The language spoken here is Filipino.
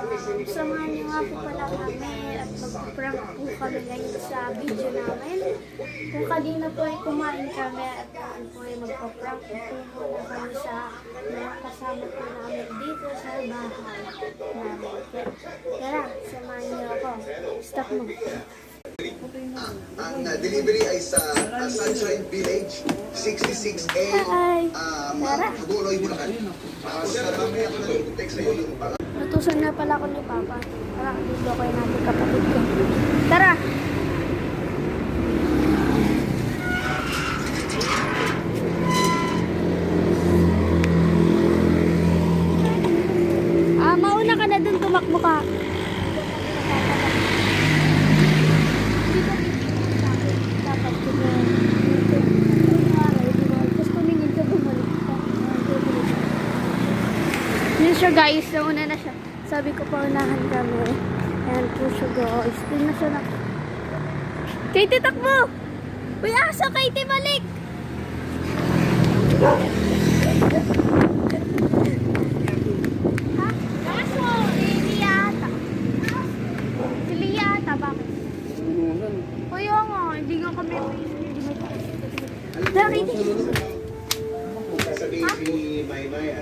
Samahan niyo nga po pala kami at mag-prank po kami ngayon sa video namin. Kung kanina po ay kumain kami at ngayon po ay magpa-prank po muna kami sa mga kasama po namin dito sa bahay namin. Tara, samahan niyo ako. Stop mo. Ang delivery ay sa Sunshine Village, 66A, Hi! Tuguloy, Bulacan. Sir, mamaya ko na text sa iyo yung pangalan. Natusan na pala ako ni Papa. Tara, dito ko yung natin kapatid ko. Tara! Mauna ka na dun, tumakbo ka. Dapat tapos tumingin ka, bumalik ka. Yun siya guys, nauna na siya. Sabi ko pa unahan kami. Ayan po siya guys. Doon na siya na. Katie, takbo! Uy, asa Katie, balik! Ha? Aso, Liliata. Liliata, bakit? Kaya nga, hindi nga kami. Hindi may Katie. Sasabihin si Maymay,